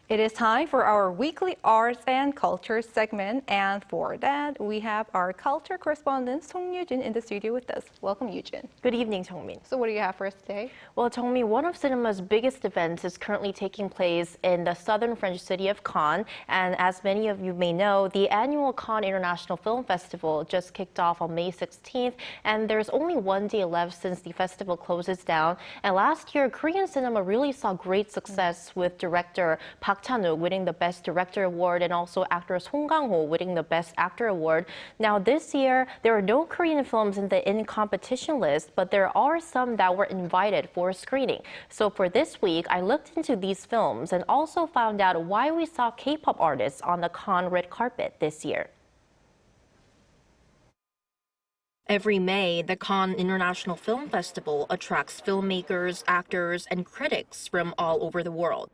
It is time for our weekly arts and culture segment, and for that, we have our culture correspondent Song Yoo-jin in the studio with us. Welcome, Yoo-jin. Good evening, Jung-min. So what do you have for us today? Well, Jung-min, one of cinema's biggest events is currently taking place in the southern French city of Cannes, and as many of you may know, the annual Cannes International Film Festival just kicked off on May 16th, and there's only one day left since the festival closes down. And last year, Korean cinema really saw great success with director Park Chan-wook winning the Best Director Award and also actor Song Kang-ho winning the Best Actor Award. Now this year, there are no Korean films in the in-competition list, but there are some that were invited for screening. So for this week, I looked into these films and also found out why we saw K-pop artists on the Cannes red carpet this year. Every May, the Cannes International Film Festival attracts filmmakers, actors, and critics from all over the world.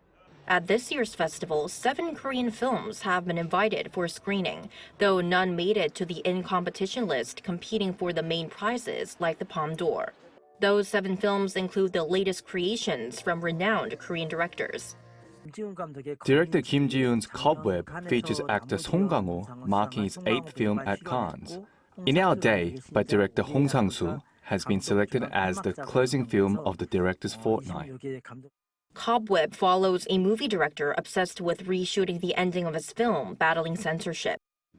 At this year's festival, 7 Korean films have been invited for screening, though none made it to the in-competition list competing for the main prizes like the Palme d'Or. Those 7 films include the latest creations from renowned Korean directors. Director Kim Ji-yoon's Cobweb features actor Song Kang-ho, marking his 8th film at Cannes. In Our Day by director Hong Sang-soo has been selected as the closing film of the director's fortnight. Cobweb follows a movie director obsessed with reshooting the ending of his film, battling censorship.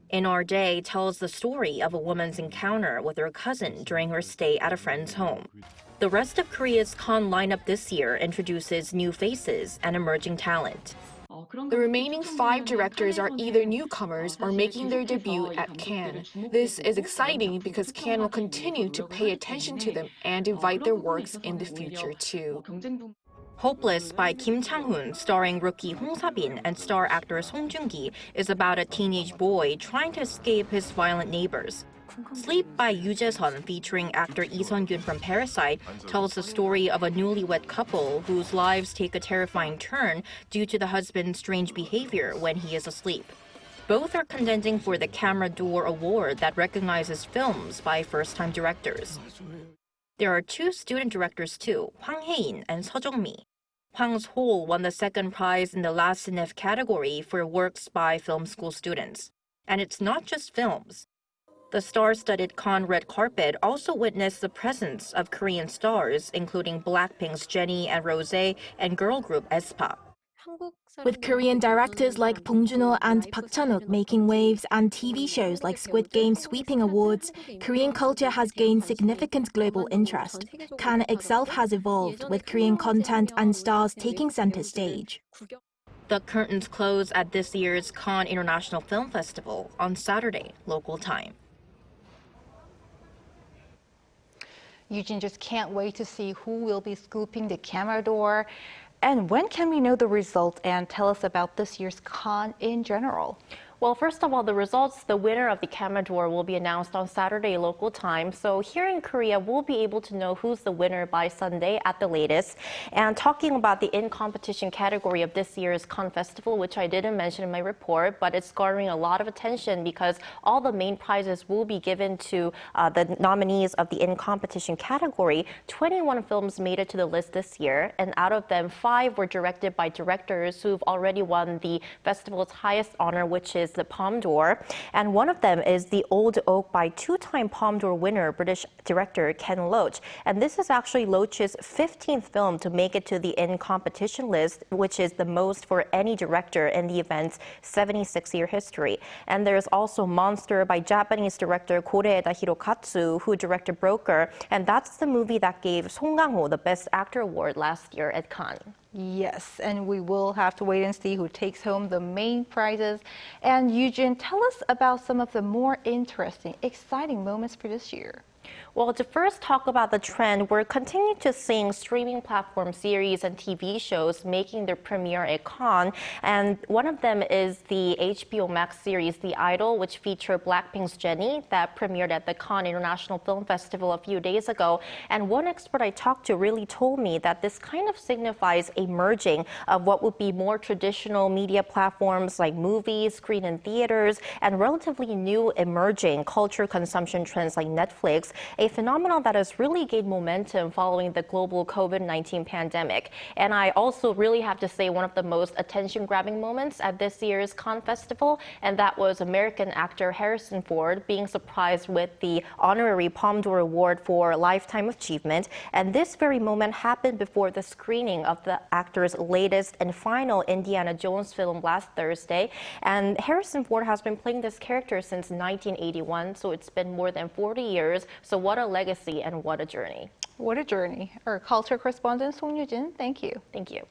In Our Day tells the story of a woman's encounter with her cousin during her stay at a friend's home. The rest of Korea's Cannes lineup this year introduces new faces and emerging talent. The remaining 5 directors are either newcomers or making their debut at Cannes. This is exciting because Cannes will continue to pay attention to them and invite their works in the future too. Hopeless by Kim Chang-hoon, starring rookie Hong Sa-bin and star actor Song Joong-ki, is about a teenage boy trying to escape his violent neighbors. Sleep by Yoo Jae-sun, featuring actor Lee Sun-gyun from Parasite, tells the story of a newlywed couple whose lives take a terrifying turn due to the husband's strange behavior when he is asleep. Both are contending for the Camera d'Or award that recognizes films by first-time directors. There are 2 student directors too, Hwang Hae-in and Seo Jung-mi. Hwang's Hole won the second prize in the Last Cinef category for works by film school students. And it's not just films. The star-studded Cannes red carpet also witnessed the presence of Korean stars, including Blackpink's Jennie and Rosé and girl group aespa. With Korean directors like Bong Joon-ho and Park Chan-wook making waves and TV shows like Squid Game sweeping awards, Korean culture has gained significant global interest. Cannes itself has evolved, with Korean content and stars taking center stage. The curtains close at this year's Cannes International Film Festival on Saturday, local time. Eugene just can't wait to see who will be scooping the Camera d'Or. And when can we know the results, and tell us about this year's Cannes in general? Well, first of all, the results, the winner of the Camera d'Or will be announced on Saturday local time. So here in Korea, we'll be able to know who's the winner by Sunday at the latest. And talking about the in-competition category of this year's Cannes Festival, which I didn't mention in my report, but it's garnering a lot of attention because all the main prizes will be given to the nominees of the in-competition category. 21 films made it to the list this year, and out of them, 5 were directed by directors who've already won the festival's highest honor, which is the Palme d'Or, and one of them is The Old Oak by 2-time Palme d'Or winner British director Ken Loach. And this is actually Loach's 15th film to make it to the in-competition list, which is the most for any director in the event's 76-year history. And there's also Monster by Japanese director Koreeda Hirokatsu, who directed Broker, and that's the movie that gave Song Kang-ho the Best Actor Award last year at Cannes. Yes, and we will have to wait and see who takes home the main prizes. And Yoo-jin, tell us about some of the more interesting, exciting moments for this year. Well, to first talk about the trend, we're continuing to see streaming platform series and TV shows making their premiere at Cannes. And one of them is the HBO Max series, The Idol, which featured Blackpink's Jennie that premiered at the Cannes International Film Festival a few days ago. And one expert I talked to really told me that this kind of signifies a merging of what would be more traditional media platforms like movies, screen in theaters, and relatively new emerging culture consumption trends like Netflix. a phenomenon that has really gained momentum following the global COVID-19 pandemic. And I also really have to say one of the most attention-grabbing moments at this year's Cannes Festival, and that was American actor Harrison Ford being surprised with the honorary Palme d'Or Award for Lifetime Achievement. And this very moment happened before the screening of the actor's latest and final Indiana Jones film last Thursday. And Harrison Ford has been playing this character since 1981, so it's been more than 40 years. So what a legacy and what a journey. What a journey. Our culture correspondent, Song Yoo-jin, thank you. Thank you.